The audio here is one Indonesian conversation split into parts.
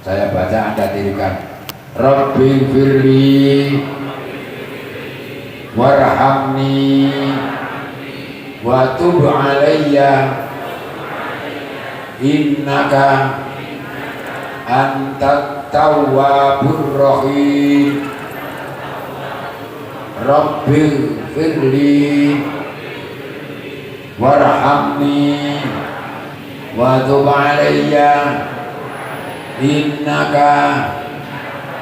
Saya baca, Anda tirukan. Rabbi firli warhamni wa tub alayya innaka antat tawwabur rahim. Rabbi firli warhamni wa tub alayya innaka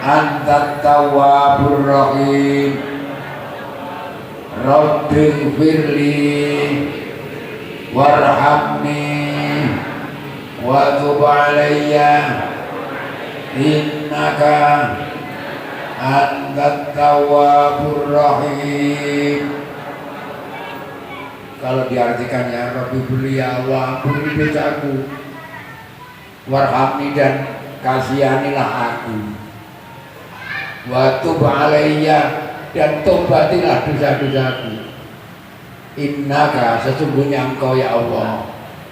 antat tawwabur rahim. Rabbi firli warhamni wa tub alayya innaka antat tawwabur rahim. Kalau diartikan ya Rabbi firli, ya Allah ampuni dosaku, warhamni dan kasihanilah aku, wa tub alayya dan tobatilah dosa-dosaku, innaka sesungguhnya engkau ya Allah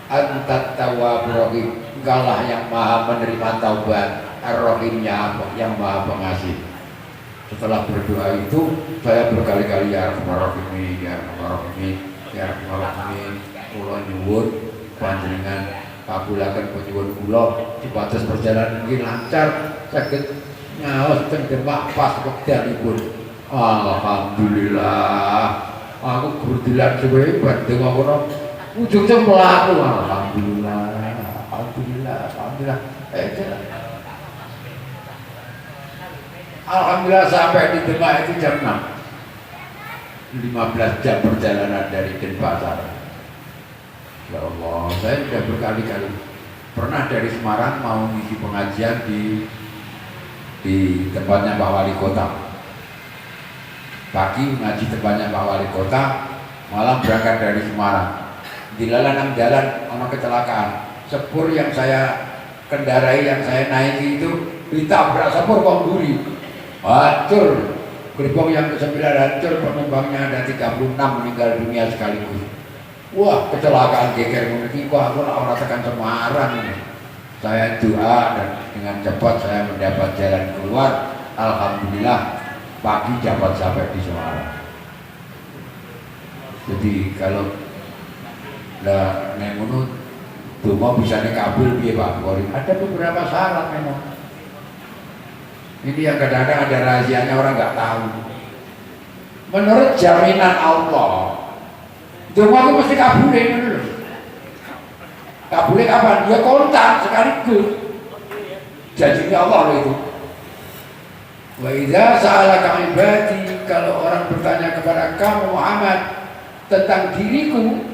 antat tawwabur rahim, engkaulah yang maha menerima taubat, ar-rahimnya yang maha pengasih. Setelah berdoa itu saya berkali-kali ya Rahman Rahim, ya Rahman Rahim, ya Rahman Rahim, kula nyuwun panjenengan kabulaken penyuwun kula supados perjalanan niki lancar, saged nyaos teng Demak pas wekdalipun. Alhamdulillah, aku berdilan sebagai bandeng aku ujungnya melaku. Alhamdulillah, alhamdulillah, alhamdulillah. Alhamdulillah sampai di Demak itu jam 6, 15 jam perjalanan dari Denpasar. Ya Allah, saya sudah berkali-kali pernah dari Semarang mau ngisi pengajian di tempatnya Pak Wali Kota. Pagi ngaji tempatnya Pak Wali Kota, malam berangkat dari Semarang. Di lalanang jalan ono kecelakaan. Sepur yang saya kendarai, yang saya naiki itu ditabrak sepur kongguri. Hancur. Gerbong yang ke-9 hancur, penumpangnya ada 36 meninggal dunia sekaligus. Wah, kecelakaan geger meniki kok aku ora tekan Semarang ini. Saya doa dan dengan cepat saya mendapat jalan keluar. Alhamdulillah pagi dapat sampai di Semarang. Jadi kalau lah nek ngono donga bisa kabul piye Pak Kori? Ada beberapa syarat memang. Ini yang kadang-kadang ada rahasianya, orang nggak tahu. Menurut jaminan Allah, donga itu mesti kabulin dulu. Kabulin kapan? Dia kontak sekaligus. Janjinya Allah loh itu. Wa idza sa'alaka ibadi, kalau orang bertanya kepada kamu Muhammad tentang diriku,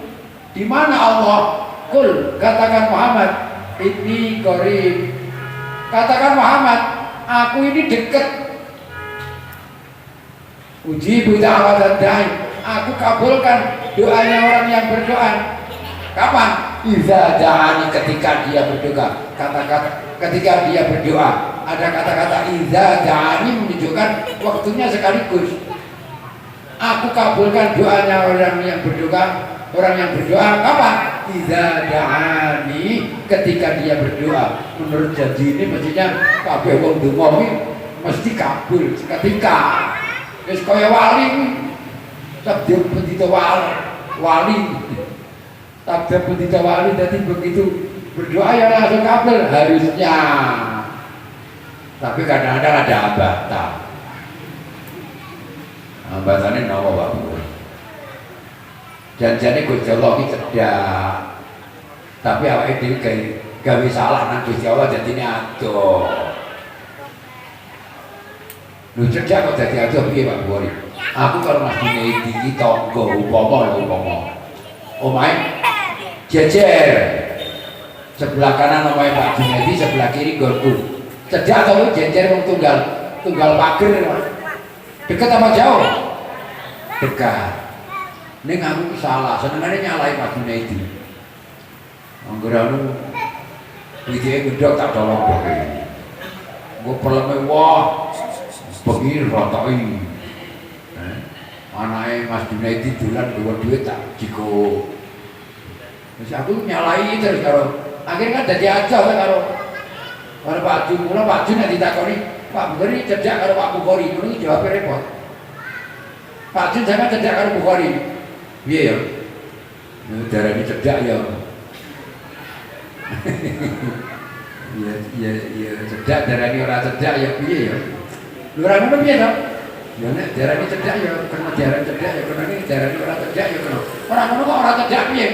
di mana Allah? Qul, katakan Muhammad, inni qarib. Katakan Muhammad, aku ini dekat. Ujibu da'watad da'i, aku kabulkan doanya orang yang berdoa. Kapan? Idza da'ani, ketika dia berdoa. Kata-kata ketika dia berdoa. Ada kata-kata idza da'ani menunjukkan waktunya sekaligus. Aku kabulkan doanya orang yang berdoa. Orang yang berdoa kapan? Idza da'ani, ketika dia berdoa. Menurut janji ini mestinya kabeh wong donga mesti kabul seketika. Wis kaya wali, sabda pendeta wali. Sabda pendeta wali tadi begitu berdoa ya langsung kabul harusnya. Tapi kadang-kadang ada hambatan. Hambatannya nawa Pak Bu. Janjane Gusti Allah iki cedak. Tapi awake dhewe gawe salah nang Gusti Allah dadine adoh. Lho cedak kok dadi adoh piye Pak Bu? Aku kalau Mas Dine iki tangga upama omahe jejer. Sebelah kanan omahe Pak Dine, sebelah kiri nggonku. Cedak atau jejer wong tunggal pager. Dekat apa jauh? Dekat. Ning aku salah, senengane nyalai Pak Junaidi. Anggere anu iki gedhok tak tolong boke. Engko perleme wah bengi rotoki. Anake Mas Junaidi dolan gawa duit tak jiko. Wis aku nyalai terus karo akhirnya kan dadi aja karo Karo Pak Jun, kula Pak Jun nek ditakoni, Pak Bukhari cedhak karo Pak Bukhari, ngono iki jawab repot. Pak Jun sampe cedhak karo Bukhari. Piye ya? Darane cedhak ya. Iya cedhak darane ora cedhak ya piye ya? Lho ora ngono piye to? Ya nek darane cedhak ya kena darane cedhak ya kena iki darane ora cedhak ya kena. Ora ngono kok ora cedhak piye?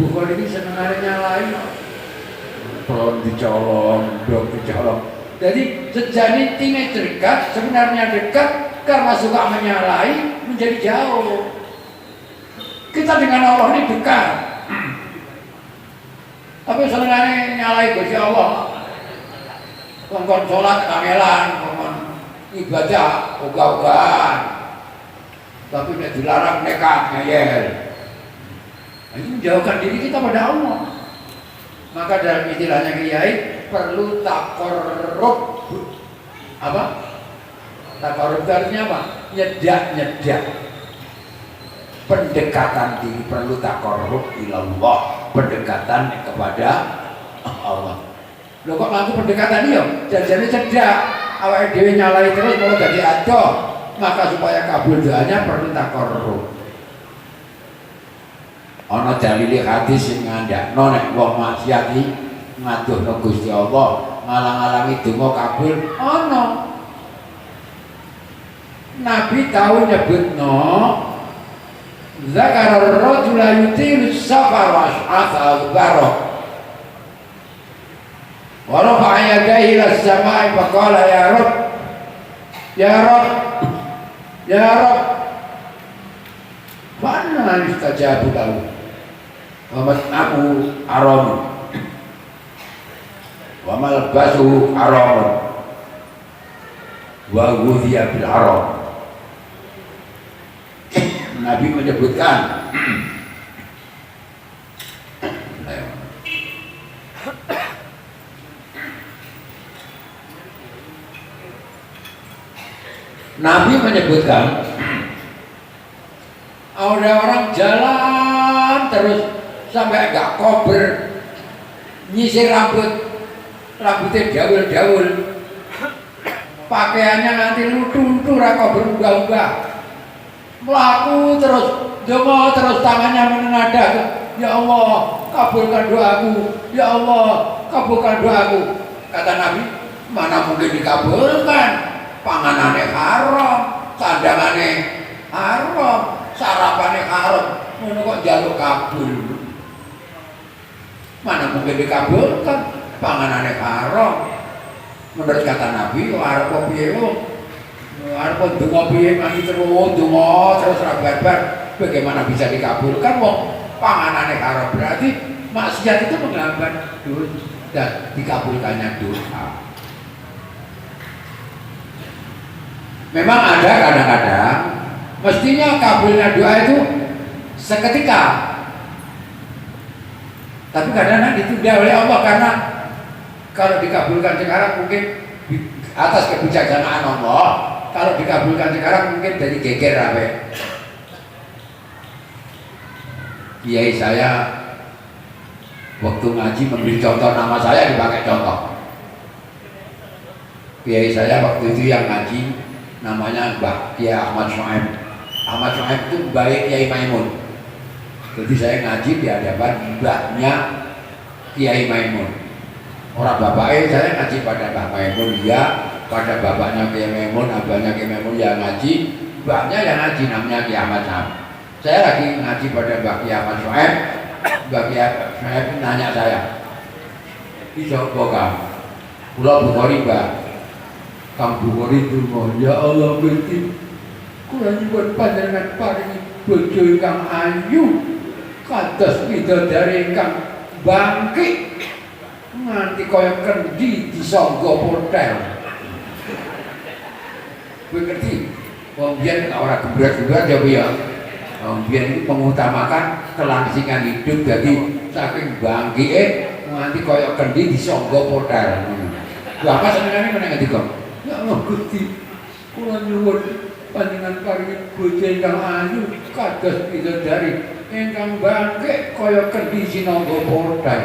Bukhari iki senengane nyalahi. Pelon dicolong, dok dicolong. Jadi sejani timnya dekat, sebenarnya dekat karena suka menyalahi menjadi jauh. Kita dengan Allah ini dekat, tapi senengane nyalahi Gusti Allah. Kongkon sholat kangelan, kongkon ibadah ogah-ogahan, tapi nek dilarang nekat ngeyel. Ini menjauhkan diri kita pada Allah. Maka dalam istilahnya Kiai perlu takorrub. Apa? Takorrub artinya apa? Nyedak. Pendekatan diri perlu takorrub ilallah, pendekatan kepada Allah. Loh kok langsung pendekatan ya? Janjane cedak. Awake dhewe nyalai terus mau dadi adoh. Maka supaya kabul doanya perlu takorrub. Ana dalile hadis sing ngandakno nek wong maksiat iki ngaduhno Gusti Allah, ngalang-alangi donga kabul ana. Nabi tahu nyebutno zakara rajula yutilu safar wa as'atha barok. Wa rafa'a yadayhi ila as-sama'i fa qala ya Rabb ya Rabb ya Rabb fa anna yustajabu lahu. Wa mat'amu haram wa malbasuhu haram wa ghudhiya bil haram. Nabi menyebutkan Nabi menyebutkan ada orang jalan terus sampai enggak kober, nyisir rambutnya daul-daul, pakaiannya nanti lutu-lutu, kober unggah-unggah, melaku terus, dongo terus tangannya menenadah, ya Allah kabulkan doaku, ya Allah kabulkan doaku. Kata Nabi, mana mungkin dikabulkan, panganannya haram, sandangannya haram, sarapannya haram, mana kok jaluk kabul. Mana mungkin dikabulkan, panganannya haram. Menurut kata Nabi, arep piye arep donga piye mati terus rabar-rabar, bagaimana bisa dikabulkan wong panganannya haram? Berarti maksiat itu menghambat dosa dan dikabulkannya doa. Memang ada kadang-kadang mestinya kabulnya doa itu seketika. Tapi kadang-kadang ditunda oleh Allah karena kalau dikabulkan sekarang mungkin atas kebijaksanaan Allah, kalau dikabulkan sekarang mungkin dari geger apa? Kiai saya waktu ngaji memberi contoh, nama saya dipakai contoh. Kiai saya waktu itu yang ngaji namanya Mbah Kiai Ahmad Shuaib. Ahmad Shuaib itu baik Kiai Maimun. Jadi saya ngaji di hadapan mbahnya Kiai Maimun. Orang bapaknya saya ngaji pada Mbah Maimun, ya pada bapaknya Kiai Maimun, abahnya Kiai Maimun yang ngaji, mbahnya yang ngaji namanya Kiai Ahmad Shuaib. Saya lagi ngaji pada Mbah Kiai Ahmad Shuaib. Mbah Kiai Shuaib nanya saya, "Iso kok Pulau Bukhari Mbah, Kang Bukhari donga, ya Allah Gusti, kula nyuwun panjenengan paringi bojo ingkang ayu kados bidadari ingkang bangkit nganti kaya kendi disangga portel." Kowe ngerti? Wong biyen ora gebrak-gebrak ya piye? Wong biyen iki mengutamakan kelangsingan hidup, jadi saking bangkike nganti kaya kendi disangga portel. Lha apa senengane meneng ngendika? Ya Allah Gusti, kula nyuwun panjenengan paringi bojo ingkang ayu kados bidadari ingkang bangkit kaya kendi sinangga portal.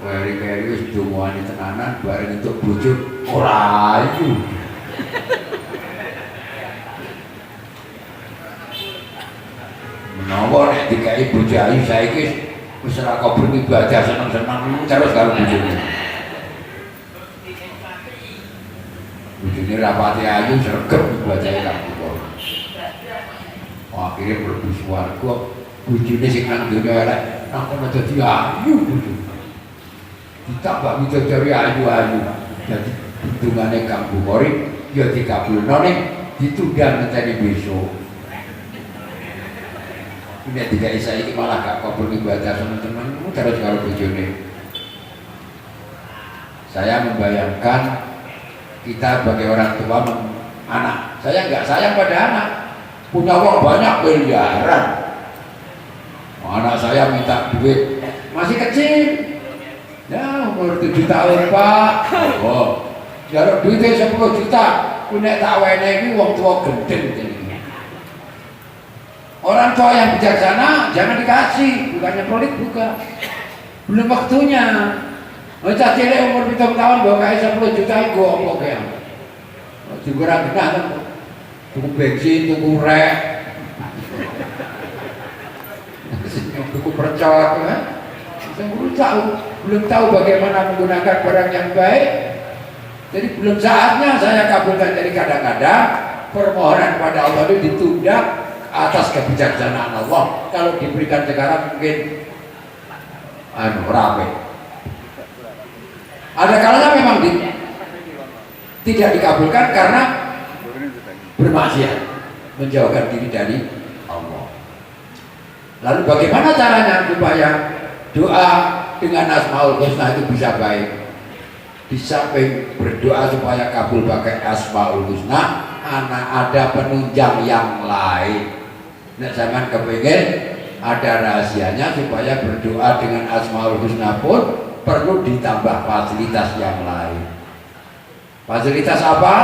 Keri-keri wis dongani tenanan bareng entuk bojo ora ayu. Menawa nek dikai bojo ayu saiki wis ora kok beribadah seneng-seneng terus karo bojone. Bojone rapati ayu sregep ibadahe kabeh. Akhirnya mlebu swarga bojone sing nang donya elek nang kono dadi ayu bojone. Ditambah widodari ayu-ayu jadi hubungannya Kang Bukhari ya dikabulno ning ditunda ngenteni besok. Ini tiga saiki malah gak kabul ibadah teman-teman terus karo bojone. Saya membayangkan kita sebagai orang tua anak, saya nggak sayang pada anak, punya uang banyak miliaran, anak saya minta duit masih kecil. Ya umur 7 tahun Pak. Oh, jaluk duitnya 10 juta. Punya tak wenehi wong tua gendeng. Orang tua yang bijaksana jangan dikasih, bukannya pelit bukan. Belum waktunya. Bocah cilik umur 7 tahun bawa kayak 10 juta gue apa kayak. Juga genah kan. Tuku bensin, tuku rek. Tuku percot kan. Belum tahu bagaimana menggunakan barang yang baik. Jadi belum saatnya saya kabulkan. Jadi kadang-kadang permohonan pada Allah itu ditunda atas kebijaksanaan Allah. Kalau diberikan sekarang mungkin rame. Ada kalanya memang tidak dikabulkan karena bermaksiat, menjauhkan diri dari Allah. Lalu bagaimana caranya supaya doa dengan Asmaul Husna itu bisa baik? Di samping berdoa supaya kabul pakai Asmaul Husna, ada penunjang yang lain. Nek zaman kepingin ada rahasianya supaya berdoa dengan Asmaul Husna pun perlu ditambah fasilitas yang lain. Fasilitas apa?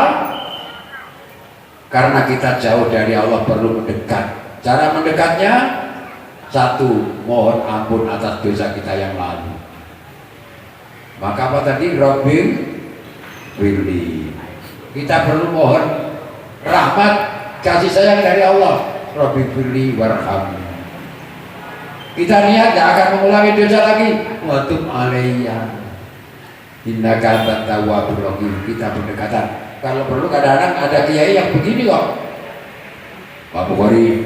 Karena kita jauh dari Allah perlu mendekat. Cara mendekatnya satu, mohon ampun atas dosa kita yang lalu. Maka apa tadi? Robbil Willi. Kita perlu mohon rahmat, kasih sayang dari Allah. Robbil Willi warhamni. Kita niat tidak akan mengulangi dosa lagi. Wa tub alayya innaka antat tawwabur rahim. Kita berdekatan. Kalau perlu kadang-kadang ada kiai yang begini kok. Pak Bukhari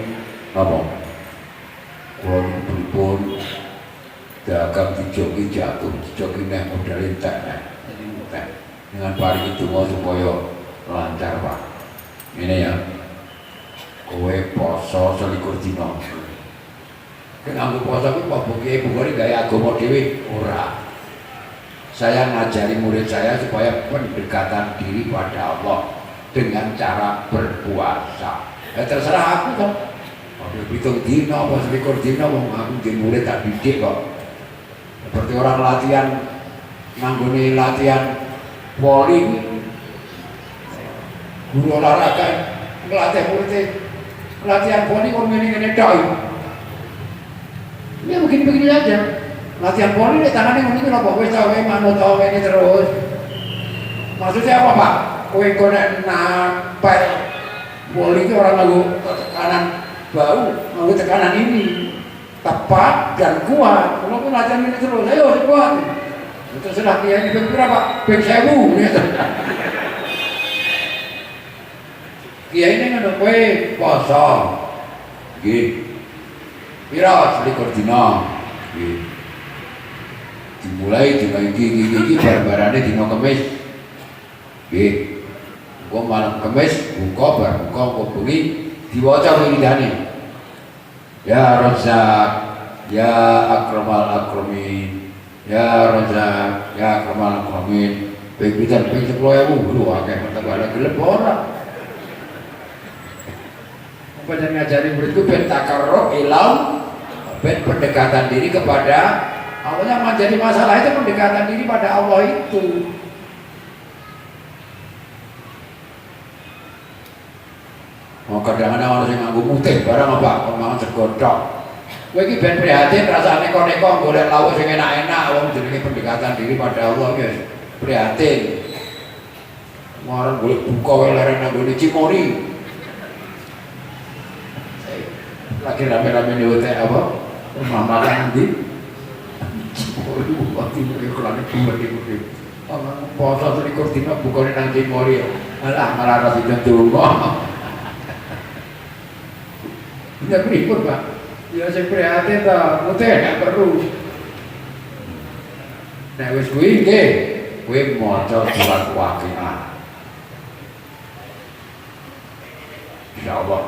ngomong, kalau pripun dagang dijoki jatuh, dijoki nek modal entek dengan pari itu mau supaya lancar Pak. Ini ya, kowe poso 21 dina. Kenapa puasa itu Pak Bukhari gaya agama dewi ora. Saya ngajari murid saya supaya pendekatan diri pada Allah dengan cara berpuasa. Terserah aku kan. Kalau hitung dino, apa 21 dino, aku jadi murid tak didik kok. Seperti orang latihan, nangguni latihan poli, guru olahraga, ngelatih murid, latihan poli kok ini doi. Ya begini-begini aja. Latihan poli di tangannya mungkin apa? Kowe tahu manut tahu ini terus. Maksudnya apa Pak? Kowe konek nampel poli itu orang lagu tekanan bau, lagu tekanan ini tepat dan kuat. Kalau pun latihan ini terus, ayo kuat. Terserah dia ini berapa? Peng 1000 gitu. Kiai ini ngono kowe poso. Nggih. Pira 21 dina. Nggih. Dimulai dina iki bar-barane dina Kamis. Nggih. Engko malam Kamis buka bar buka engko bengi diwaca wiridane. Ya Razzaq, ya Akramal Akramin, ya Razzaq, ya Akramal Akramin. Ping 10.000 lho akeh metebale gelem ora. Jangan ngajari muridku ben takarrub ilau, ben pendekatan diri kepada Allah. Yang menjadi masalah itu pendekatan diri pada Allah itu. Oh kadang-kadang orang yang nganggo mutih barang apa, kemangan segodok. Kowe iki ben prihatin rasane neko-neko golek lawuh sing enak-enak wong jenenge pendekatan diri pada Allah ya prihatin. Marang golek buka wae leren nang gone Cimori. Lagi rame-rame nih hotel apa? Rumah makan nanti. Cimori waktu itu kelane gede. Poso selikur dina bukane nang Cimori. Alah malah ra ditunggu. Tidak berikut Pak. Ya sing prihatin ta, mute gak perlu. Nek wis kuwi nggih, kuwi maca surat Waqiah. Insyaallah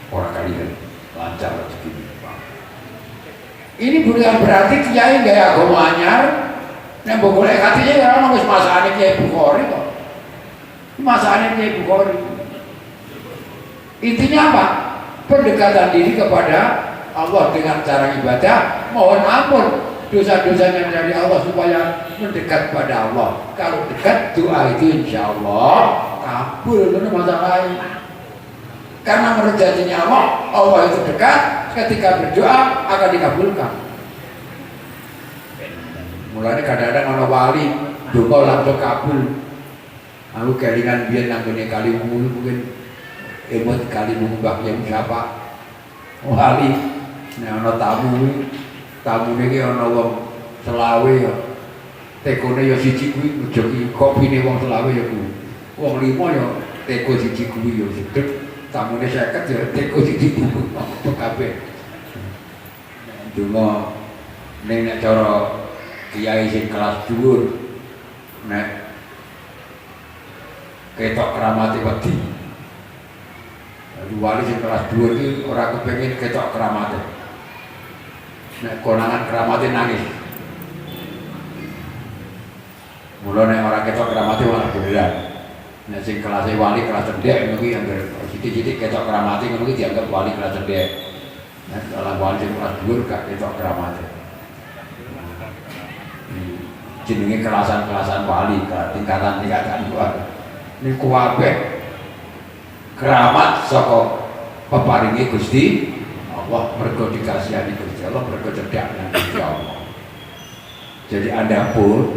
ora kalian lancar rezeki. Ini bukan berarti kiai gaya agama anyar. Nek mbok golek katine ora ono wis masakane Kiai Bukhari kok. Masakane Kiai Bukhari. Intinya apa? Pendekatan diri kepada Allah dengan cara ibadah, mohon ampun dosa-dosanya dari Allah supaya mendekat pada Allah. Kalau dekat doa itu insya Allah kabul, itu masalahnya. Karena menurut janjinya Allah, Allah itu dekat, ketika berdoa akan dikabulkan. Mulanya kadang-kadang orang wali doa langsung kabul. Aku kelingan biar nanggone kali mungkin emot kali mengubah yang siapa wali. Nek ana tamu niki ana wong selawe ya. Tekone ya siji kuwi joki kopine wong selawe ya kuwi. Wong 5 ya teko siji kuwi ya sedek. Tamune 50 ya teko siji kuwi kabeh. Donga nek cara kiai sing kelas dhuwur nek ketok kramate wedi. Wali sing kelas dhuwur iki ora kepengin ketok kramate. Nek konangan keramatnya nangis. Mulai nek orang ketok keramatnya malah beneran. Nek sing kelasnya wali kelas cendek, mungkin yang sidik-sidik ketok keramatnya mungkin dianggap wali kelas cendek. Nek kalau wali sing kelas dhuwur gak ketok keramatnya. Jenenge kelasan-kelasan wali, tingkatan-tingkatan wali. Ini kuwabe keramat saka peparinge Gusti Allah, mergo dikasihani Gusti Allah, mergo cedhak nang Gusti Allah. Jadi Anda pun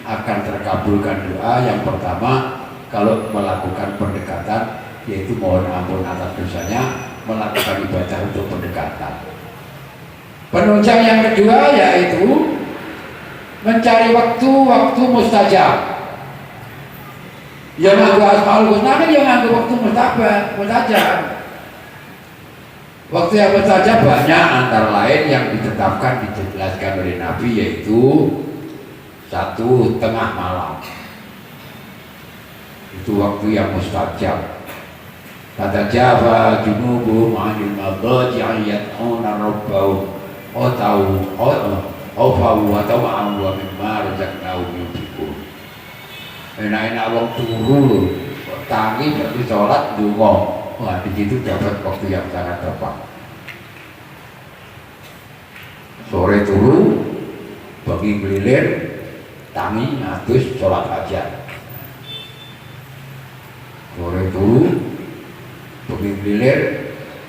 akan terkabulkan doa yang pertama kalau melakukan pendekatan, yaitu mohon ampun atas dosanya, melakukan ibadah untuk pendekatan. Penunjang yang kedua yaitu mencari waktu mustajab. Yang nganggo asmaul husna kan yang nganggo waktu mustajab. Waktu yang mustajab banyak, antara lain yang ditetapkan dijelaskan oleh Nabi yaitu 1 tengah malam. Itu waktu yang mustajab. Kata Jawa junubu ma'anil madhaji'i yad'una rabbahum khawfan wa tama'an wa mimma razaqnahum yunfiqun. Enak-enak wong turu tangi berarti sholat donga. Wah, di situ dapat waktu yang sangat tepat. Sore turu, pagi belilir, tangi ngatus sholat hajat. Sore turu, pagi belilir,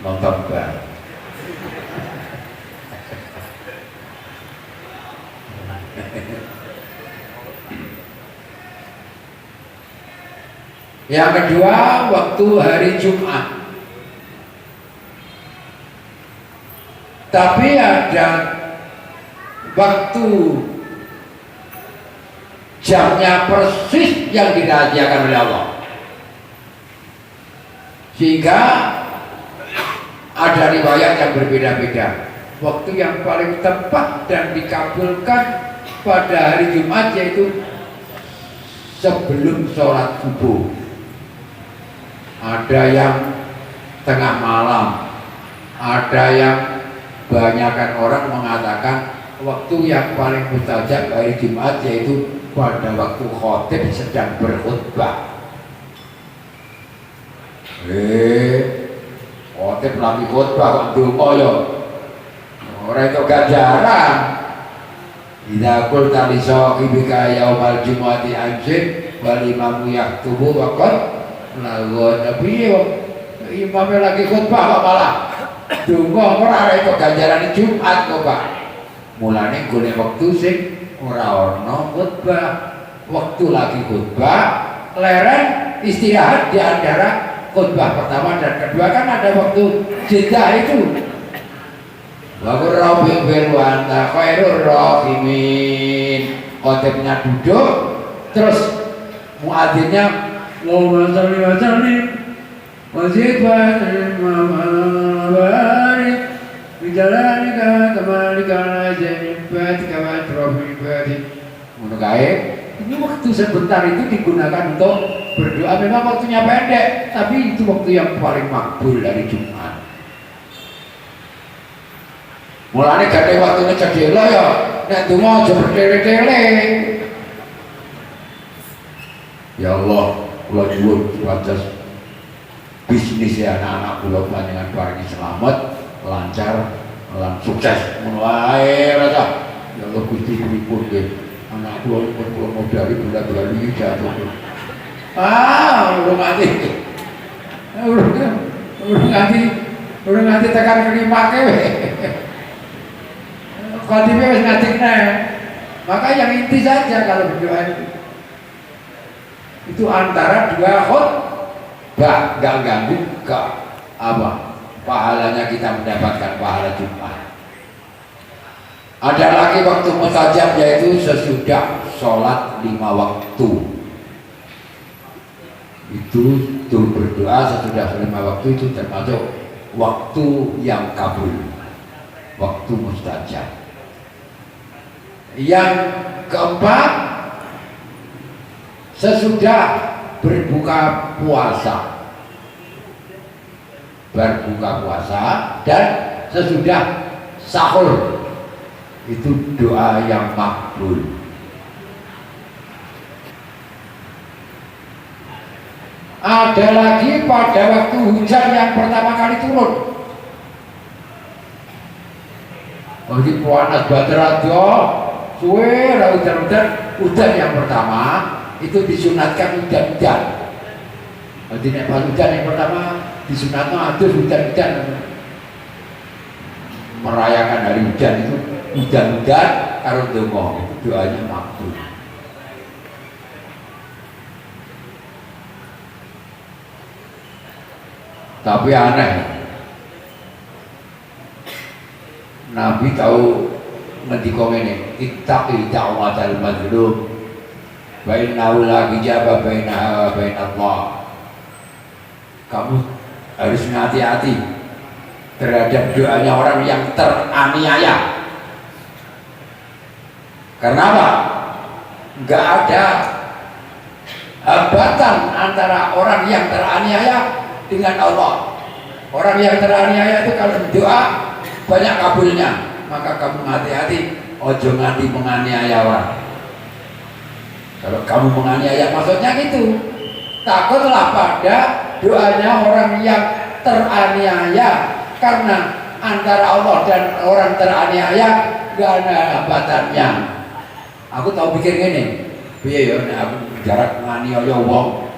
nonton bar. Yang kedua, waktu hari Jumat. Tapi ada waktu jamnya persis yang dirahasiakan oleh Allah. Sehingga ada riwayat yang berbeda-beda. Waktu yang paling tepat dan dikabulkan pada hari Jumat yaitu sebelum sholat subuh. Ada yang tengah malam, ada yang banyakkan orang mengatakan waktu yang paling mustajab hari Jumat yaitu pada waktu khotib sedang berkhutbah. Khotib lagi khutbah kok ndonga ya. Ora itu ganjaran. Idza qulta li saqibika yaumal jumu'ati anjid wal imamu yaktubu waqad lalu Nabi imamnya lagi khutbah kok malah donga ora itu ganjaran Jumat kok Pak. Mulane golek wektu sing ora ana khotbah. Waktu lagi khotbah, leren istirahat di antara khotbah pertama dan kedua, kan ada waktu jeda itu. Wa qurrabi bil wa anta khairur rahimin. Khotibnya duduk, terus muadzinnya Allahumma shalli wa sallim wa zid wa barik bi jalalika kamalika ajin fatika wa atrafi fatik. Ngono kae. Ini waktu sebentar itu digunakan untuk berdoa. Memang waktunya pendek, tapi itu waktu yang paling makbul dari Jumat. Mulane gak waktu ngecedelo ya, nek donga aja bertele-tele. Ya Allah, kula nyuwun supados bisnis ya anak-anak kula panjenengan paringi selamat, lancar, lan sukses. Ngono wae rasa. Ya Allah Gusti pripun nggih. Anak kula mau dari bulan-bulan ini jatuh. Urung nganti tekan kelimake weh. Khotibnya wis ngadikne. Maka yang inti saja kalau berdoa itu antara dua khotbah, enggak ganggu ke apa? Pahalanya kita mendapatkan pahala Jumat. Ada lagi waktu mustajab, yaitu sesudah sholat 5 waktu. Itu tuh berdoa sesudah 5 waktu itu termasuk waktu yang kabul, waktu mustajab. Yang keempat, sesudah berbuka puasa, dan sesudah sahur. Itu doa yang makbul. Ada lagi pada waktu hujan yang pertama kali turun. Lagi panas baterai, suwe hujan yang pertama itu disunatkan hujan-hujan. Jadi nek hujan yang pertama disunatkan aduh hujan-hujan, merayakan hari hujan itu hujan-hujan karo donga, itu doanya makbul. Tapi aneh, Nabi tahu ngendika ngene, ittaqi da'watal mazlum wa innahu la hijaba bainaha wa bainallah. Kamu harus hati-hati terhadap doanya orang yang teraniaya. Karena apa? Enggak ada hambatan antara orang yang teraniaya dengan Allah. Orang yang teraniaya itu kalau doa banyak kabulnya. Maka kamu hati-hati, ojo nganti menganiaya orang. Kalau kamu menganiaya, maksudnya gitu, takutlah pada doanya orang yang teraniaya, karena antara Allah dan orang teraniaya gak ada hambatannya. Aku tahu pikir gini, piye ya nek aku jarak nganiaya wong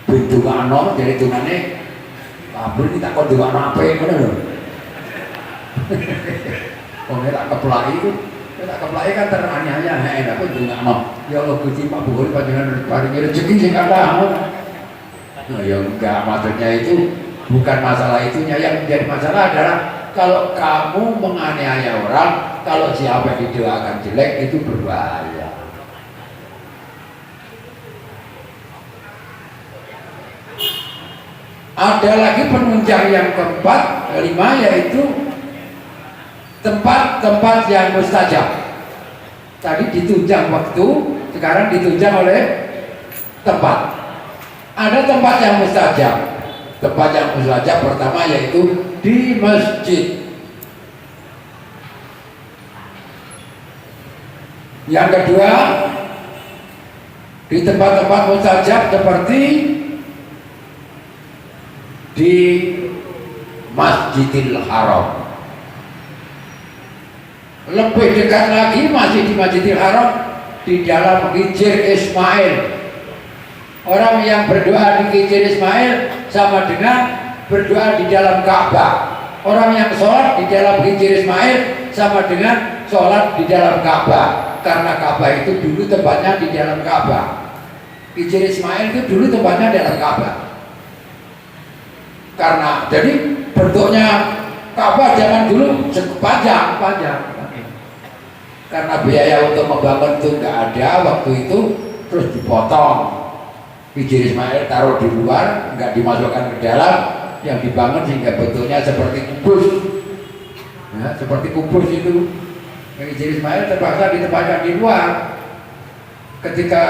ben dongano dari dongane kabul iki tak kok dongano apik ngono lho. Wong nek keplaki itu, nek keplaki kan teraniaya nek aku dongano. Ya Allah Gusti Pak Buhur panjenengan paringi rezeki sing kathah. Nah, ya enggak, maksudnya itu bukan masalah itunya. Yang menjadi masalah adalah kalau kamu menganiaya orang, kalau siapa yang didoakan jelek itu berbahaya. Ada lagi penunjang yang keempat, kelima, yaitu tempat-tempat yang mustajab. Tadi ditunjang waktu, sekarang ditunjang oleh tempat. Ada tempat yang mustajab. Tempat yang mustajab pertama yaitu di masjid. Yang kedua, di tempat-tempat mustajab seperti di Masjidil Haram. Lebih dekat lagi masih di Masjidil Haram, di dalam Hijr Ismail. Orang yang berdoa di Hijr Ismail sama dengan berdoa di dalam Ka'bah. Orang yang sholat di dalam Hijr Ismail sama dengan sholat di dalam Ka'bah, karena Ka'bah itu dulu tempatnya di dalam Ka'bah. Hijr Ismail itu dulu tempatnya di dalam Ka'bah. Karena jadi bentuknya Ka'bah zaman dulu panjang. Karena biaya untuk membangun itu nggak ada waktu itu, terus dipotong. Hijr Ismail taruh di luar, nggak dimasukkan ke dalam, yang dibangun sehingga bentuknya seperti kubus. Ya, seperti kubus itu. Hijr Ismail terpaksa ditempatkan di luar. Ketika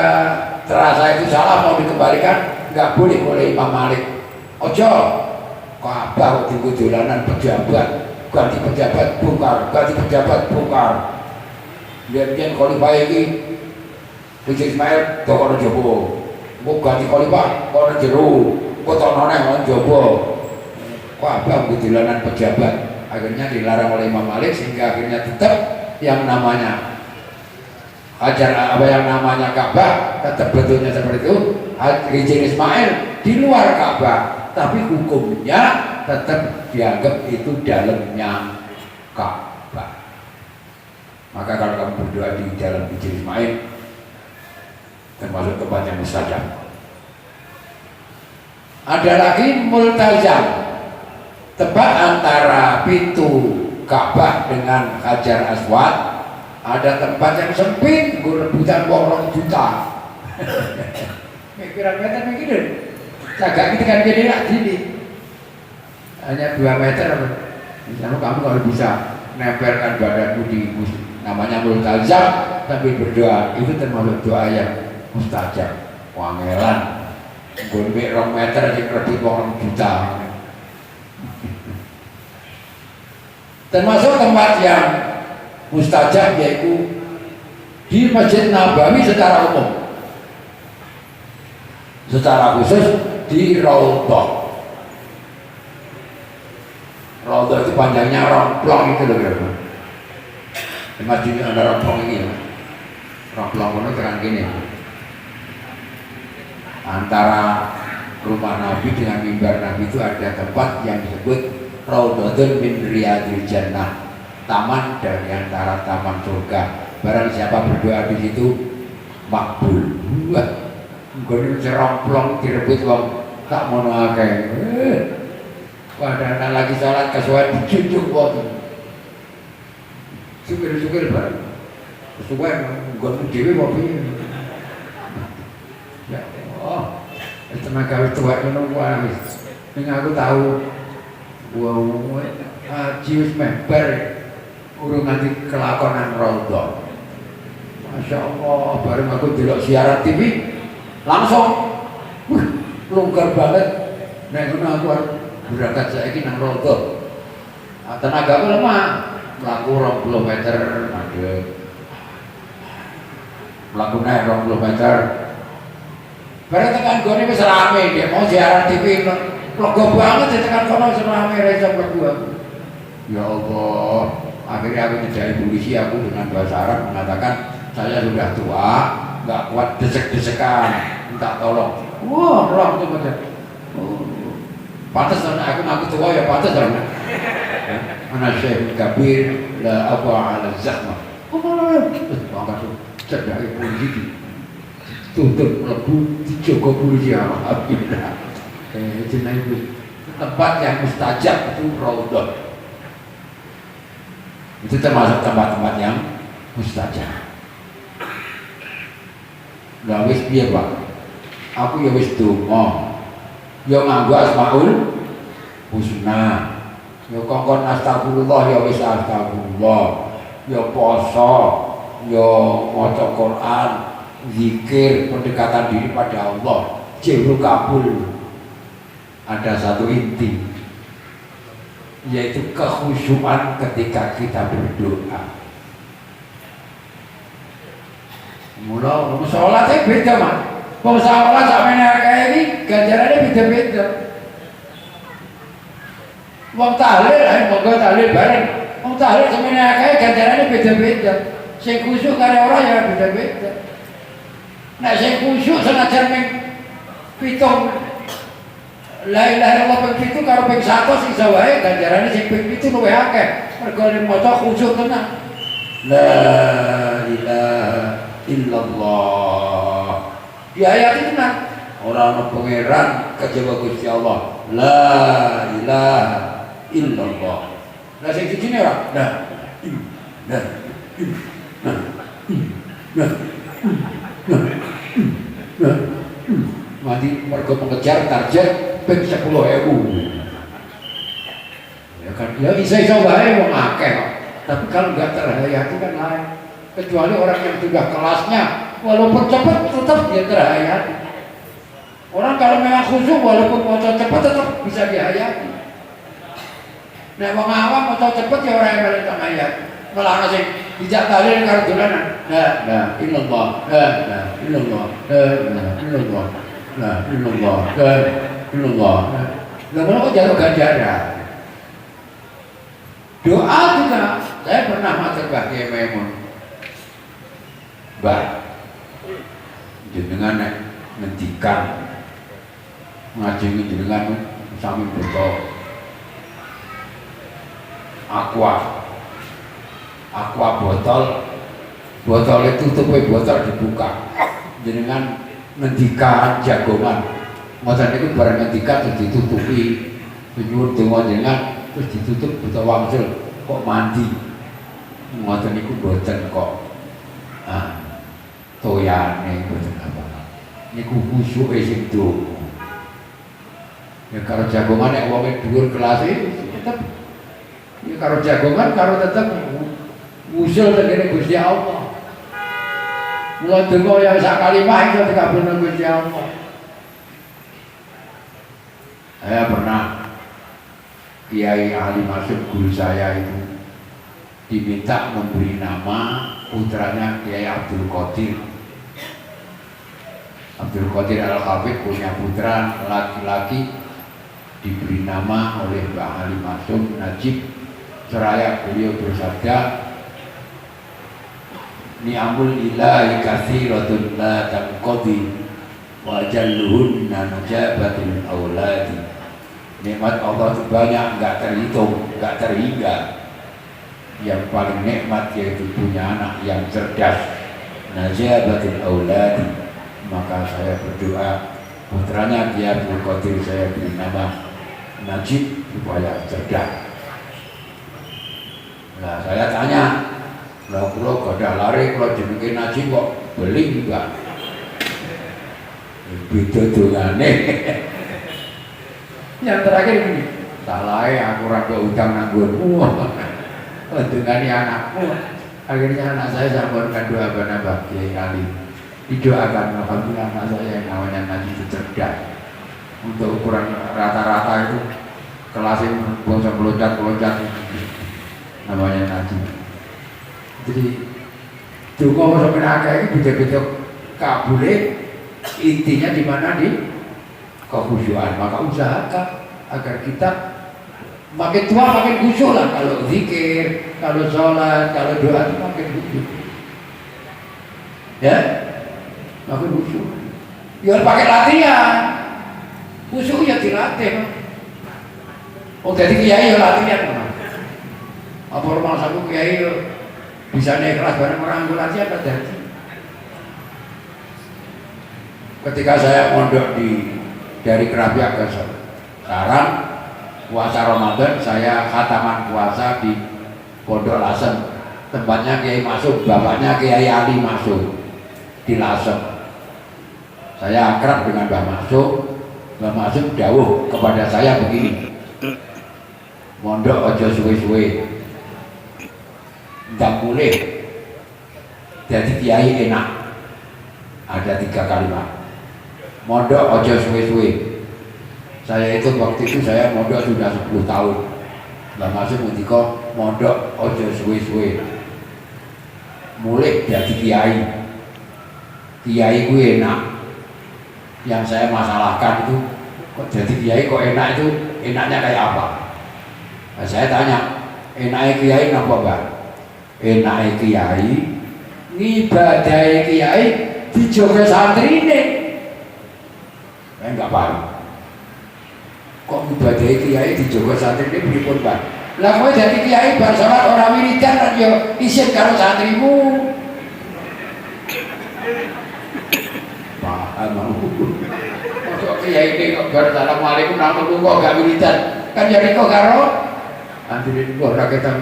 terasa itu salah mau dikembalikan, nggak boleh oleh Imam Malik. Ojo, Ka'bah di dolanan pejabat, ganti pejabat bongkar. Biar khalifah ini Hijr Ismail toko jowo, mau ganti khalifah kono jero, kotono neh kono jowo. Ka'bah di dolanan pejabat, akhirnya dilarang oleh Imam Malik sehingga akhirnya tetap yang namanya namanya Ka'bah tetap bentuknya seperti itu. Hijr Ismail di luar Ka'bah, tapi hukumnya tetap dianggap itu dalamnya Ka'bah. Maka kalau kamu berdoa di dalam Hijr Ismail, termasuk tempat yang mustajab. Ada lagi multazam, tempat antara pintu Ka'bah dengan Hajar Aswad. Ada tempat yang sempit, gue rebutan uang 2 juta. Pirang-meter begini, cagak kita kan gede lah sini. Hanya 2 meter. Misalnya kamu kalau bisa nempelkan badanmu di namanya multazam sambil berdoa, itu termasuk doa yang mustajab. Wangelan, gue 2 meter aja rebut uang 2 juta. Termasuk tempat yang mustajab yaitu di Masjid Nabawi secara umum, secara khusus di Raudhah. Raudhah itu panjangnya romplong itu loh kira-kira. Di masjidnya ada romplong ini ya. Romplong itu terang gini. Antara rumah Nabi dengan mimbar Nabi itu ada tempat yang disebut Raudhatun min Riyadil Jannah, taman dari antara taman surga. Barang siapa berdoa di situ makbul. Wah, gue seromplong direbut wong tak mono akeh. Padahal lagi salat kesuwen dicucuk wong. Syukur-syukur bareng. Kesuwen gue dhewe mau piye. Ya Allah, tenaga tua ngono wae. Ning aku tahu wong haji wis member urung nganti kelakonan Raudhah. Masya Allah, bareng aku delok siaran TV langsung longgar banget. Nek ngono aku berangkat saiki nang Raudhah. Tenaga aku lemah, mlaku 20 meter madhep. Mlaku naik 20 meter. Bareng tekan gone wis rame, dia mau siaran TV lega banget tekan kono wis rame ra iso mlebu aku. Ya Allah, akhirnya aku dijai polisi, aku dengan bahasa Arab mengatakan saya sudah tua, nggak kuat desek-desekan, minta tolong. Wah, orang itu macam, pantas karena aku tua ya pantas karena anak Syekh Kabir la apa ala zahma. Maka tuh cerdai polisi tutup melebu dijogo polisi alhamdulillah. Jenah itu tempat yang mustajab itu Raudhah. Itu termasuk tempat-tempat yang mustajab. Lah wis piye, Pak? Aku ya wis donga. Ya nganggo Asmaul Husna. Ya kongkon astagfirullah ya wis astagfirullah. Ya poso, ya maca Quran, zikir, pendekatan diri pada Allah. Jebul kabul. Ada satu inti, yaitu kekhusyuan ketika kita berdoa. Mula sholatnya beda mas. Kalau sholat sama kayak ini ganjarannya beda-beda. Wong tahlil, moga tahlil bareng. Wong tahlil sama kayak ganjarannya beda-beda. Sing khusyuk karena orang ya beda-beda. Nah sing khusyuk senajan pitung La ilaha illallah ping 7 karo ping 100 iso wae ganjarane sing ping 7 luwih akeh. Mergo nek maca khusyuk tenan. La ilaha illallah. Diayati tenan. Ora ana pangeran kejaba Gusti Allah. La ilaha illallah. Lah sing sijine ora? Nah. Nah. Nah. Nah. Nah. Mati mergo mengejar target ping 10.000. Ya kan, ya bisa wae wong akeh kok. Tapi kalau enggak terhayati kan lain. Kecuali orang yang sudah kelasnya, walaupun cepat tetap dia terhayati. Orang kalau memang khusyuk walaupun mau cepat tetap bisa dihayati. Nek wong awam mau cepat ya orang yang paling terhayati. Malah sing dijak dalil karo dolanan. La illallah, la illallah, la illallah. Nah, illallah, illallah. Lah kok jatuh ganjaran? Doa juga, saya pernah matur Mbah Kiai Maimun. Mbah, jenengan ngendikan ngajeng jenengan sami beto aqua botol itu tutupe botol dibuka. Jenengan ngendikan jagongan ngoten niku bareng ngendikan terus ditutupi nyuwun donga jenengan terus ditutup buta wangsul kok mandi ngoten niku boten kok toyane boten apa niku khusyuke sing donga ya karo jagongan nek wonge dhuwur kelase tetep ya karo jagongan karo tetep usul tengene Gusti Allah. Mula donga yang sak kalimah itu dikabulkan Gusti Allah. Saya pernah Kiai Ali Masud guru saya itu diminta memberi nama putranya Kiai Abdul Qadir. Abdul Qadir Al-Hafidh punya putra laki-laki diberi nama oleh Mbah Ali Masud Najib. Seraya beliau bersabda, ni'amul ilahi katsiratun la tanqadi wa jalluhunna najabatul auladi. Nikmat Allah itu banyak, enggak terhitung, enggak terhingga. Yang paling nikmat yaitu punya anak yang cerdas, najabatul auladi. Maka saya berdoa putranya Kiai Abdul Qadir saya beri nama Najib supaya cerdas. Nah saya tanya, lah kula gadah lari kula jenenge Najib kok beli enggak? Beda dongane. Yang terakhir ini, salahe aku ora utang nang nggonmu. Dongane anakku. Akhirnya anak saya sampaikan doa kepada Mbah Kiai Ali. Didoakan alhamdulillah anak saya yang namanya Najib itu cerdas. Untuk ukuran rata-rata itu kelasnya bisa meloncat-meloncat namanya Najib. Jadi donga sampeyan akeh iki beda-beda kabule intinya di mana di kekhusyuan. Maka usahakan agar kita makin tua makin khusyuk lah, kalau zikir, kalau sholat, kalau doa itu makin khusyuk. Ya, makin khusyuk. Ya pakai latihan. Khusyuk ya dilatih. Oh jadi kiai ya latihan. Apa rumah satu kiai bisa naik kelas bareng orang latihan apa jadi? Ketika saya mondok dari Kerapiak ke Sarang, puasa Ramadan saya khataman puasa di Pondok Lasem. Tempatnya Kiai Masuk, bapaknya Kiai Ali Masuk di Lasem. Saya akrab dengan Mbah Masuk. Mbah Masuk dawuh kepada saya begini, mondok aja suwe-suwe, ndak boleh jadi kiai enak. Ada 3 kalimat. Mondok aja suwe-suwe. Saya itu waktu itu saya mondok sudah 10 tahun. Mbah Masuk ngendika mondok aja suwe-suwe. Mulai jadi kiai. Kiai gue enak. Yang saya masalahkan itu kok jadi kiai kok enak, itu enaknya kayak apa? Nah, saya tanya, enaknya kiai apa Mbak? Enaknya kiai ngibadahi kiai dijogo santri ini. Saya enggak paham. kok ibadah kiai dijogo santri ini pripun Pak? Lah kowe dadi kiai bar salat ora wiridan kan yo isin karo santrimu. Paham aku. Kok kiai iki kok bar assalamualaikum nang kok gak wiridan. Kan ya riko karo antine kok ora ketang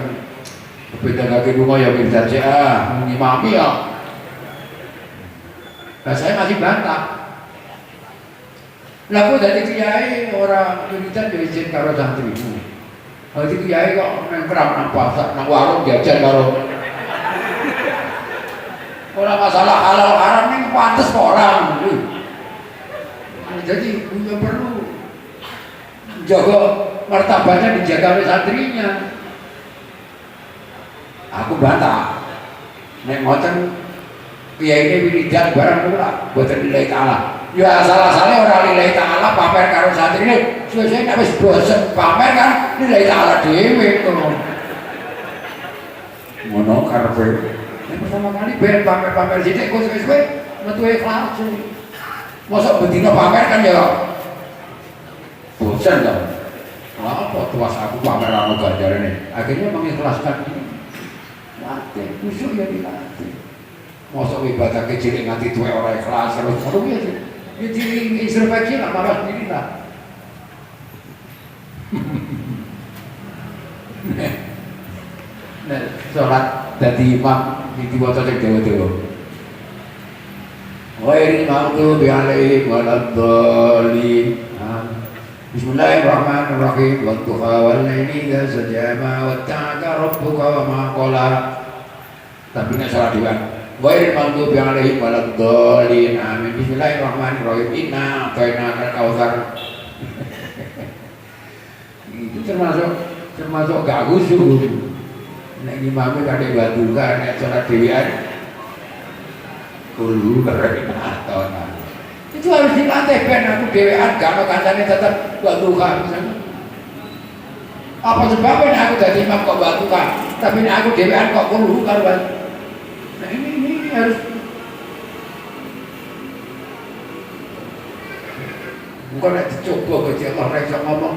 beda lagi bunga ya wiridan sih ngimami ya. Nah saya masih bantah. Lah kok dadi kiai ora wiridan yo izin karo santrimu. Dadi kiai kok nengkrang nang pasar nang warung jajan karo. Ora masalah halal haram ning pantes kok orang. Jadi punya perlu jaga martabatnya dijaga oleh santrinya. Aku bantah. Nek ngoten kiai ini wiridan barang ora boten lillahi ta'ala. Ya asal-asale ora lillahi ta'ala pamer karo santrine. Suwe-suwe nek wis bosen pamer kan lillahi ta'ala dhewe to. Ngono karepe. Nek pertama kali ben pamer-pamer sithik kok suwe-suwe metu ikhlas. Mosok bedino pamer kan ya bosen to. Apa tuas aku pamer anu ganjarane. Akhirnya mengikhlaskan latih, khusyuk ya dilatih. Mosok ibadah kecil nganti tuwe ora ikhlas terus ngono ya. Ya diri introspeksi lah marah sendiri lah. Nah, sholat dadi imam diwaca sing dewa-dewa. Ghairil maghdubi alaihim waladdallin. Bismillahirrahmanirrahim. Wadduha wal-laili idza saja ma watta'aka rabbuka wa ma qala. Tapi nek salat dhewean ghairil maghdubi alaihim waladdallin. Amin. Bismillahirrahmanirrahim. Inna a'tainakal kautsar. Itu termasuk gak khusyuk. Nek imame kadhe batuka nek salat dhewean kulo keren atona. Itu harus dilatih ben aku dhewean gak ono kancane tetep batuka misalnya. Apa sebabnya aku dadi imam kok batuka, tapi nek aku dhewean kok kulo karo. Nah ini harus bukan nek dicoba Gusti Allah ora iso ngomong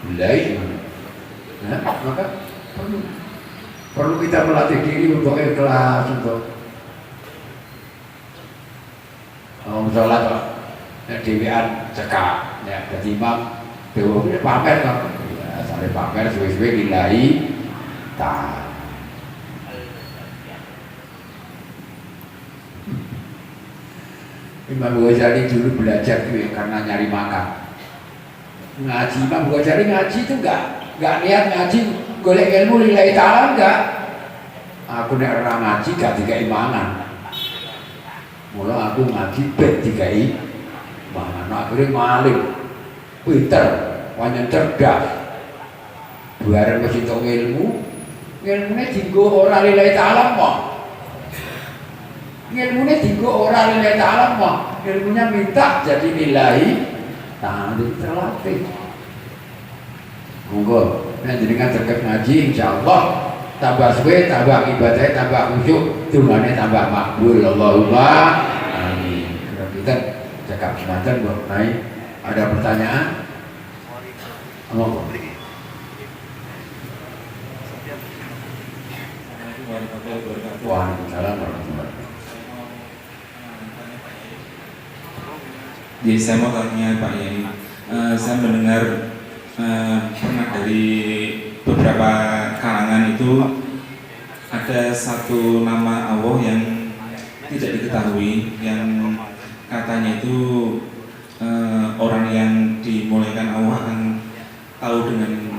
belai. Nah, maka perlu kita melatih diri untuk ikhlas, untuk sholat kok nek dhewean cekak nek dadi imam dhewe pamer kok ya sare pamer suwe-suwe lillahi ta'ala. Imam Ghazali dulu belajar itu karena nyari makan. Ngaji Imam Ghazali ngaji itu enggak niat ngaji golek ilmu lillahi ta'ala enggak. Aku nek ora ngaji gak dikai mangan. Mula aku ngaji ben dikai mangan. Akhire maling. Pinter, pancen cerdas. Bareng wis entuk ilmune dienggo ora lillahi ta'ala kok. Ilmunya dienggo ora lillahi ta'ala mah, ilmunya minta jadi lillahi ta'ala terlatih. Monggo nek jenengan terkait ngaji insyaallah tambah suwe, tambah ibadahnya, tambah khusyuk, dungane tambah makbul. Allahumma amin. Kalau kita cakap semacam buat naik, ada pertanyaan? Monggo. Waalaikumsalam warahmatullahi wabarakatuh. Jadi saya mau tanya Pak Yai, saya mendengar pernah dari beberapa kalangan itu ada satu nama Allah yang tidak diketahui, yang katanya itu orang yang dimuliakan Allah akan tahu dengan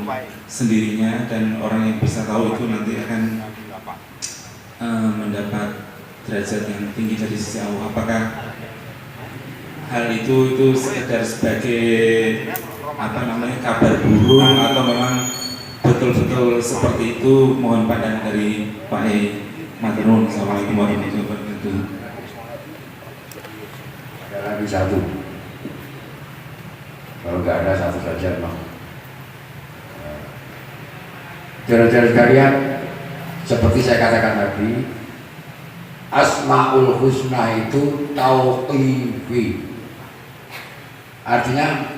sendirinya, dan orang yang bisa tahu itu nanti akan mendapat derajat yang tinggi dari sisi Allah. Apakah hal itu sekedar sebagai kabar burung atau memang betul-betul seperti itu? Mohon pandangan dari Pak E. Matur. Assalamualaikum warahmatullahi wabarakatuh. Ada lagi satu. Kalau nggak ada satu saja bang. Saudara-saudara sekalian, seperti saya katakan tadi, Asmaul Husna itu tauqifi. Artinya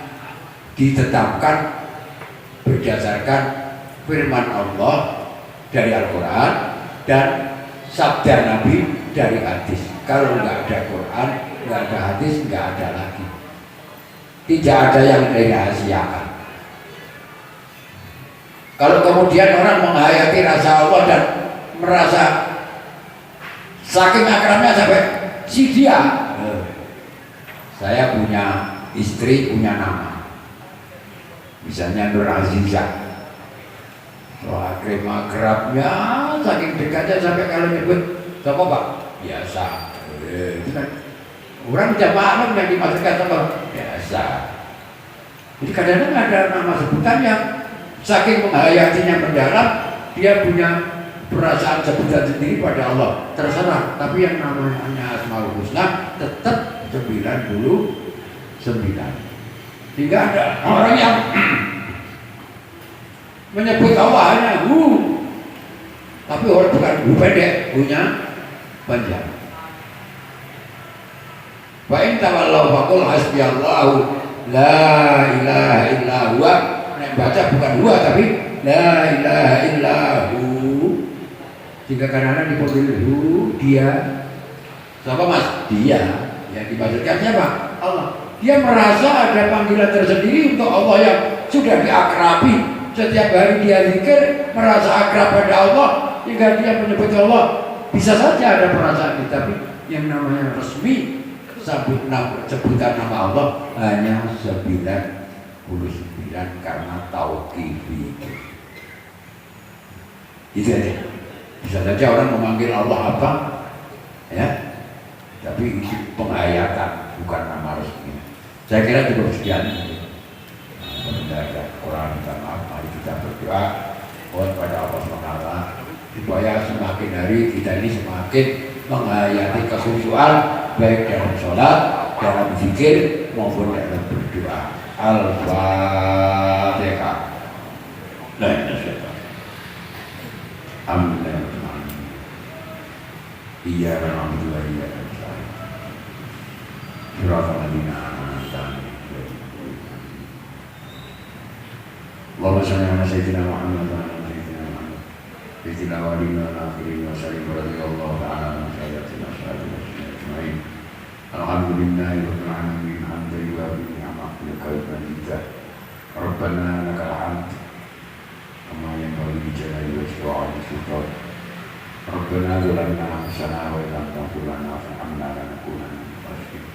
ditetapkan berdasarkan firman Allah dari Al-Quran dan sabda Nabi dari hadis. Kalau nggak ada Quran, nggak ada hadis, nggak ada lagi. Tidak ada yang dirahasiakan. Kalau kemudian orang menghayati rasa Allah dan merasa saking akrabnya sampai si dia, saya punya istri, punya nama, misalnya Nur Azizah. Akrabnya saking dekatnya sampai kalau nyebut siapa Pak? Biasa. Itu kan orang udah maklum yang dimaksudkan apa? Biasa. Jadi kadang-kadang ada nama sebutan yang saking menghayatinya mendalam, dia punya perasaan sebutan sendiri pada Allah. Terserah, tapi yang namanya Asmaul Husna tetap 99. Tidak ada orang yang menyebut Allah hanya tapi orang bukan pendek, punya panjang. Wa in tawallaw faqul hasbiyallahu la ilaha illa huwa. Nek baca bukan huwa tapi la ilaha illa hu. Jika kadang-kadang dipanggil dia. Siapa Mas? Dia. Yang dimaksudkan siapa? Allah. Dia merasa ada panggilan tersendiri untuk Allah yang sudah diakrabi. Setiap hari dia zikir, merasa akrab pada Allah, hingga dia menyebut Allah. Bisa saja ada perasaan itu, tapi yang namanya resmi sebutan nama Allah hanya 99 karena tauqifi. Itu aja. Bisa saja orang memanggil Allah apa, ya, tapi itu penghayatan, bukan nama resmi. Saya kira cukup sekian. Ada Quran dan mari kita berdoa kepada Allah SWT supaya semakin hari kita ini semakin menghayati kekhusyuan baik dalam sholat, dalam zikir maupun dalam berdoa. Al-Fatihah. La ilaha illallah. Amin. Iyyaka na'budu wa iyyaka nasta'in. Shiratal ladzina an'amta 'alaihim. Allahumma shalli ala sayyidina Muhammad wa ala sayyidina Muhammad. Sayyidina walina al-akhirin wa sallim radhiyallahu ta'ala an sayyidatina ashabihi ajma'in. Alhamdulillahi rabbil alamin hamdan yuwafi ni'matahu wa mazidah. Rabbana lakal hamd kama yanbaghi li jalali wajhika wa 'azimi sultanik. Rabbana zalamna anfusana wa illam taghfir lana warhamna lanakunanna minal khasirin.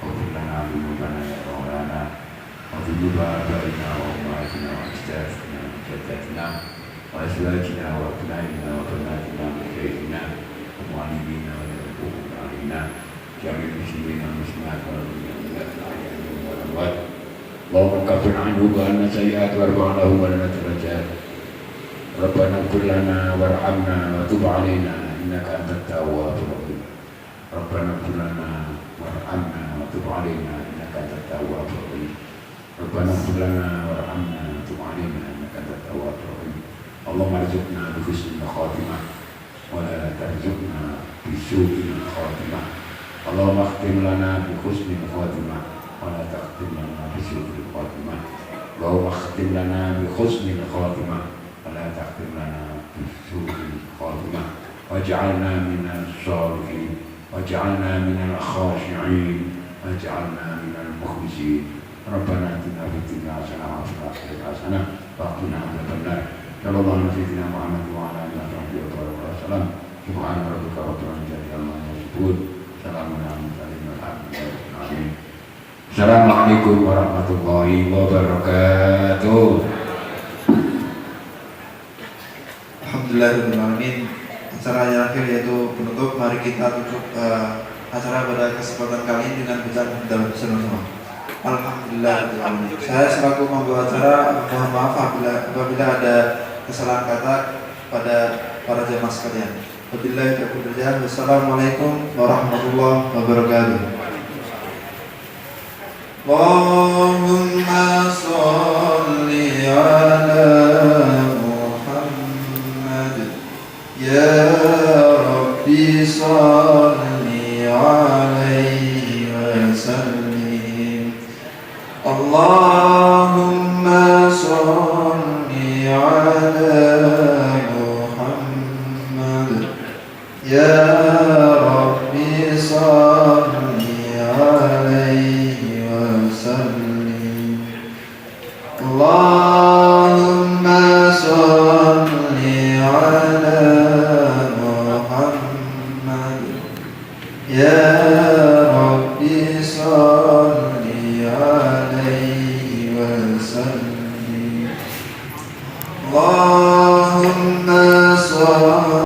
Ighfir lana dhunubana ya Maulana وذنوب آبائنا وأمهاتنا وأجدادنا وجداتنا وأزواجنا وأبنائنا وبناتنا وشيخنا ومعلمينا ويربوهم علينا جميع المسلمين والمسلمات والمؤمنات الأحياء والأموات. اللهم كفر عنه وعنا سيئات وارفع له ولنا درجات. ربنا اغفر لنا وارحمنا وتب علينا إنك أنت التواب الرحيم. ربنا اغفر لنا وارحمنا وتب علينا إنك أنت التواب الرحيم. ربنا اغفر لنا وارحمنا وتب علينا انك انت التواب الرحيم. اللهم ارزقنا بحسن الخاتمه ولا ترزقنا بسوء الخاتمه. اللهم اختم لنا بحسن الخاتمه ولا تختم لنا بسوء الخاتمه. اللهم اختم لنا بحسن الخاتمه ولا تختم لنا بسوء الخاتمه. واجعلنا من الصالحين واجعلنا من الخاشعين واجعلنا من المخلصين. ربنا اتنا في الدنيا حسنه وفي الاخره حسنه وقنا عذاب النار. صلى الله على سيدنا محمد وعلى اله وصحبه وسلم. سبحان ربك رب العزه عما يصفون. سلام على المرسلين والحمد لله رب العالمين. Assalamualaikum warahmatullahi wabarakatuh. Alhamdulillahirrahmanirrahim. Acara yang akhir yaitu penutup. Mari kita tutup acara pada kesempatan kali ini dengan bacaan dalam bersama-sama. Alhamdulillah. Saya selaku membawa acara mohon maaf apabila ada kesalahan kata pada para jemaah sekalian. Wabillahi taufiq wal hidayah. Wassalamualaikum warahmatullahi wabarakatuh. Allahumma sholli ala Muhammad ya Rabbi sholli alaihi wa sallim. Allahu Ya Rabbi salli alaihi wa sallim. Allahumma